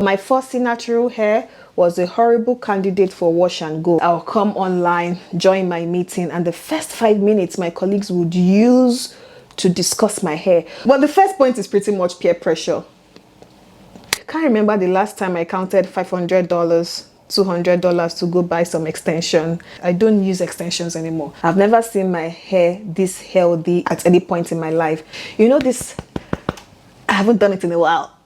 My fussy natural hair was a horrible candidate for wash and go. I'll come online, join my meeting, and the first 5 minutes my colleagues would use to discuss my hair. Well, the first point is pretty much peer pressure. I can't remember the last time I counted $500, $200 to go buy some extension. I don't use extensions anymore. I've never seen my hair this healthy at any point in my life. You know this, I haven't done it in a while.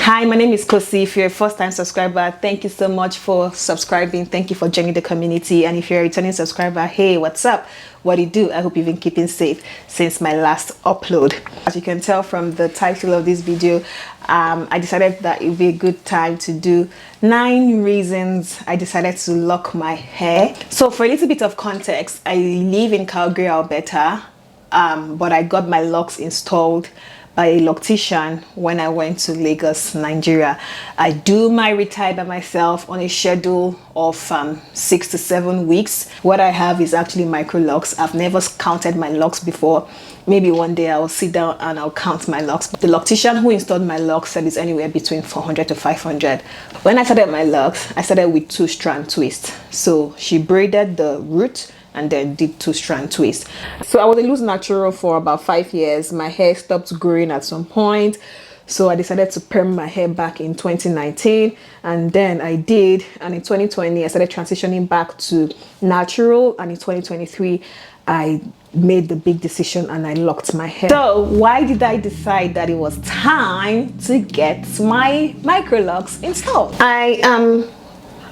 Hi, my name is Kosi. If you're a first-time subscriber, thank you so much for subscribing. Thank you for joining the community. And if you're a returning subscriber, hey, what's up? What do you do? I hope you've been keeping safe since my last upload. As you can tell from the title of this video, I decided that it would be a good time to do 9 reasons I decided to lock my hair. So for a little bit of context, I live in Calgary, Alberta, but I got my locks installed by a loctician when I went to Lagos, Nigeria. I do my retire by myself on a schedule of 6 to 7 weeks. What I have is actually Microlocs. I've never counted my locks before. Maybe one day I'll sit down and I'll count my locks. The loctician who installed my locks said it's anywhere between 400 to 500. When I started my locks, I started with 2-strand twist. So she braided the root and then did 2-strand twist. So I was a loose natural for about 5 years. My hair stopped growing at some point, so I decided to perm my hair back in 2019, and then I did, and in 2020 I started transitioning back to natural, and in 2023 I made the big decision and I locked my hair. So why did I decide that it was time to get my Microlocs installed? I am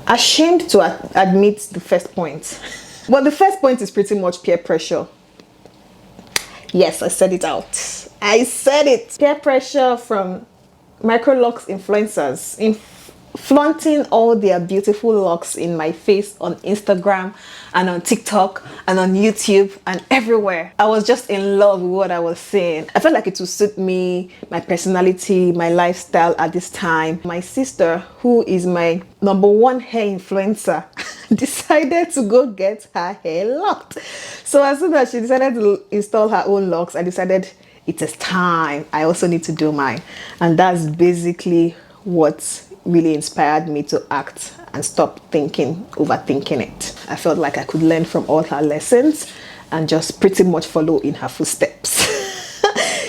ashamed to admit the first point. Well, the first point is pretty much peer pressure. Yes, I said it out. I said it. Peer pressure from Microlocs influencers in flaunting all their beautiful locks in my face on Instagram and on TikTok and on YouTube and everywhere. I was just in love with what I was seeing. I felt like it would suit me, my personality, my lifestyle at this time. My sister, who is my #1 hair influencer, decided to go get her hair locked. So as soon as she decided to install her own locks, I decided it is time. I also need to do mine. And that's basically what really inspired me to act and stop overthinking it. I felt like I could learn from all her lessons and just pretty much follow in her footsteps.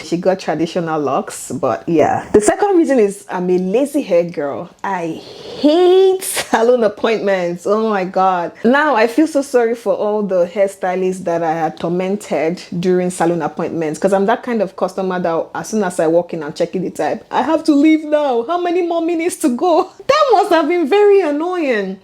She got traditional locks, but yeah. The second reason is I'm a lazy hair girl. I hate salon appointments. Oh my god. Now I feel so sorry for all the hairstylists that I had tormented during salon appointments, because I'm that kind of customer that as soon as I walk in and check in the time, I have to leave now. How many more minutes to go? That must have been very annoying.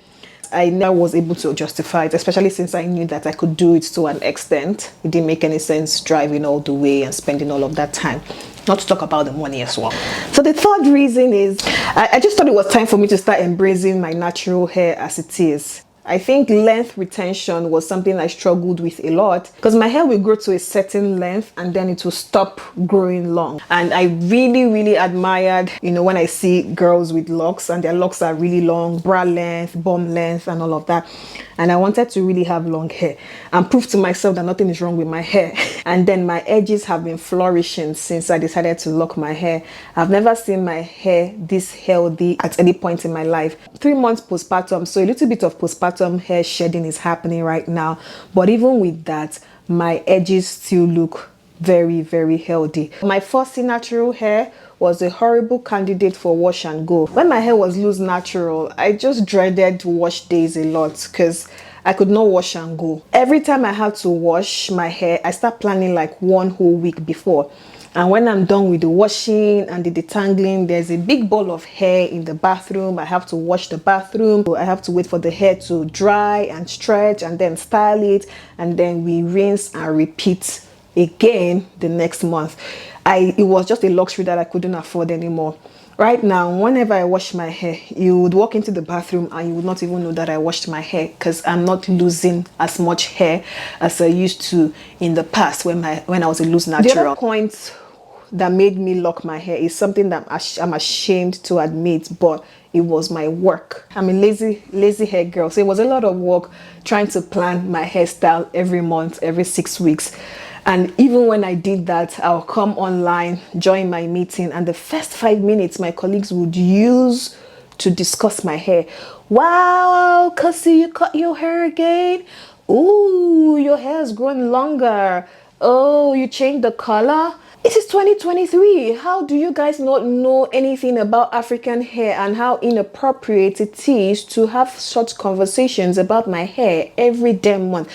I never was able to justify it, especially since I knew that I could do it to an extent. It didn't make any sense driving all the way and spending all of that time, not to talk about the money as well. So the third reason is I just thought it was time for me to start embracing my natural hair as it is. I think length retention was something I struggled with a lot, because my hair will grow to a certain length and then it will stop growing long. And I really admired, you know, when I see girls with locks and their locks are really long, bra length, bum length and all of that. And I wanted to really have long hair and prove to myself that nothing is wrong with my hair. And then my edges have been flourishing since I decided to lock my hair. I've never seen my hair this healthy at any point in my life. 3 months postpartum, so a little bit of postpartum hair shedding is happening right now. But even with that, my edges still look very healthy. My fussy natural hair was a horrible candidate for wash and go. When my hair was loose natural, I just dreaded wash days a lot because I could not wash and go. Every time I had to wash my hair, I start planning like 1 whole week before. And when I'm done with the washing and the detangling, there's a big ball of hair in the bathroom. I have to wash the bathroom. I have to wait for the hair to dry and stretch and then style it. And then we rinse and repeat again the next month. It was just a luxury that I couldn't afford anymore. Right now, whenever I wash my hair, you would walk into the bathroom and you would not even know that I washed my hair, because I'm not losing as much hair as I used to in the past when I was a loose natural. The other point that made me lock my hair is something that I'm ashamed to admit, but it was my work. I'm a lazy hair girl, so it was a lot of work trying to plan my hairstyle every month, every 6 weeks. And even when I did that, I'll come online, join my meeting, and the first 5 minutes my colleagues would use to discuss my hair. Wow, Cassie, you cut your hair again? Ooh, your hair has grown longer. Oh, you changed the color? It is 2023. How do you guys not know anything about African hair and how inappropriate it is to have such conversations about my hair every damn month?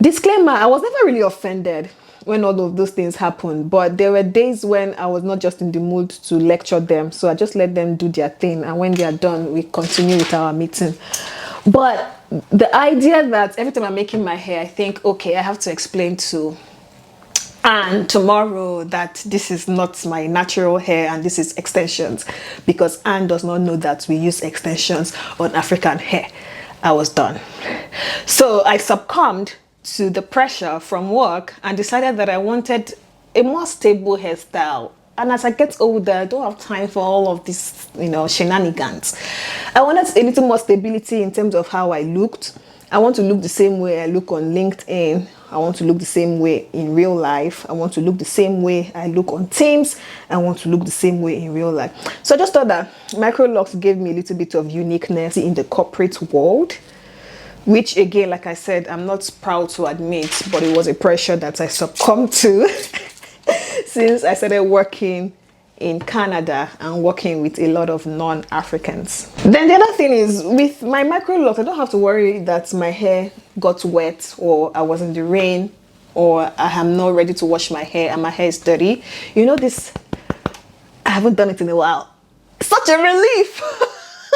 Disclaimer, I was never really offended when all of those things happened, but there were days when I was not just in the mood to lecture them, so I just let them do their thing, and when they are done, we continue with our meeting. But the idea that every time I'm making my hair, I think, okay, I have to explain to Anne tomorrow that this is not my natural hair and this is extensions, because Anne does not know that we use extensions on African hair. I was done. So I succumbed to the pressure from work and decided that I wanted a more stable hairstyle. And as I get older, I don't have time for all of this, shenanigans. I wanted a little more stability in terms of how I looked. I want to look the same way I look on LinkedIn. I want to look the same way in real life. I want to look the same way I look on Teams. I want to look the same way in real life. So I just thought that Microlocs gave me a little bit of uniqueness in the corporate world, which again, like I said, I'm not proud to admit, but it was a pressure that I succumbed to since I started working in Canada and working with a lot of non-Africans. Then the other thing is, with my Microlocs, I don't have to worry that my hair got wet, or I was in the rain, or I am not ready to wash my hair and my hair is dirty. You know this, I haven't done it in a while. Such a relief.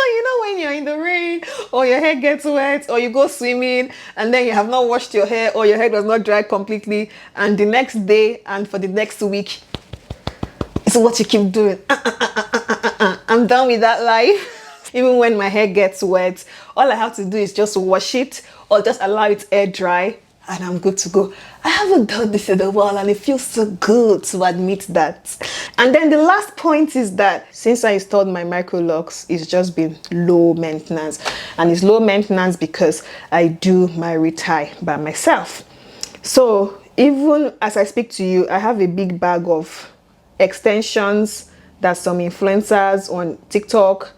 You know, when you're in the rain, or your hair gets wet, or you go swimming and then you have not washed your hair, or your hair does not dry completely, and the next day and for the next week, it's what you keep doing. I'm done with that life. Even when my hair gets wet, all I have to do is just wash it or just allow it air dry, and I'm good to go. I haven't done this in a while, and it feels so good to admit that. And then the last point is that since I installed my Microlocs, it's just been low maintenance. And it's low maintenance because I do my retie by myself. So even as I speak to you, I have a big bag of extensions that some influencers on TikTok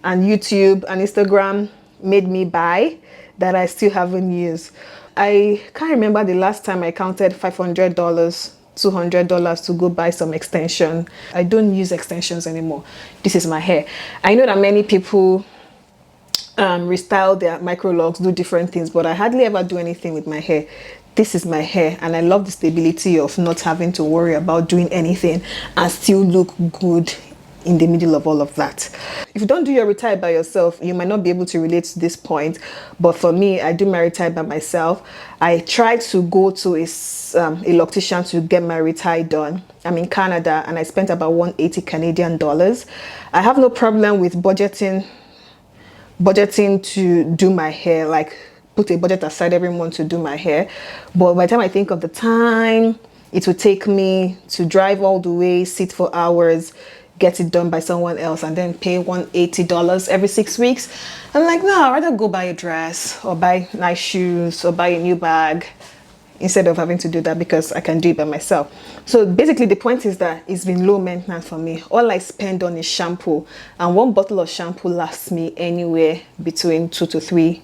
and YouTube and Instagram made me buy that I still haven't used. I can't remember the last time I counted $500, $200 to go buy some extension. I don't use extensions anymore. This is my hair. I know that many people restyle their Microlocs, do different things, but I hardly ever do anything with my hair. This is my hair, and I love the stability of not having to worry about doing anything and still look good in the middle of all of that. If you don't do your retie by yourself, you might not be able to relate to this point, but for me, I do my retie by myself. I tried to go to a loctician to get my retie done. I'm in Canada, and I spent about 180 Canadian dollars. I have no problem with budgeting to do my hair, like put a budget aside every month to do my hair. But by the time I think of the time it would take me to drive all the way, sit for hours, get it done by someone else, and then pay $180 every 6 weeks, I'm like, no, I'd rather go buy a dress or buy nice shoes or buy a new bag instead of having to do that, because I can do it by myself. So basically the point is that it's been low maintenance for me. All I spend on is shampoo, and one bottle of shampoo lasts me anywhere between 2 to 3,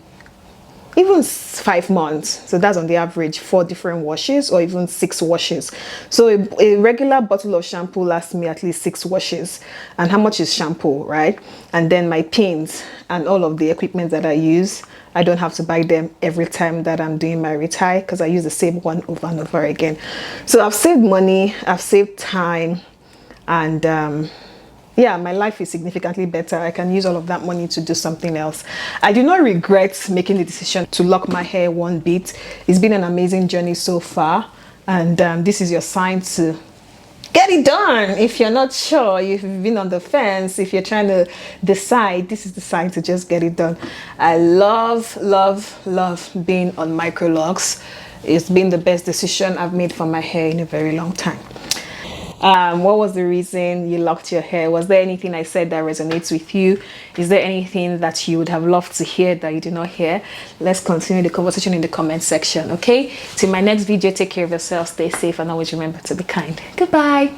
even 5 months. So that's on the average 4 different washes or even 6 washes. So a regular bottle of shampoo lasts me at least 6 washes. And how much is shampoo, right? And then my pins and all of the equipment that I use, I don't have to buy them every time that I'm doing my retie, because I use the same one over and over again. So I've saved money, I've saved time, and yeah, my life is significantly better. I can use all of that money to do something else. I do not regret making the decision to lock my hair one bit. It's been an amazing journey so far, and this is your sign to get it done. If you're not sure, if you've been on the fence, if you're trying to decide, this is the sign to just get it done. I love being on Microlocs. It's been the best decision I've made for my hair in a very long time. What was the reason you locked your hair? Was there anything I said that resonates with you? Is there anything that you would have loved to hear that you did not hear? Let's continue the conversation in the comment section, okay? Till my next video, take care of yourself, stay safe, and always remember to be kind. Goodbye.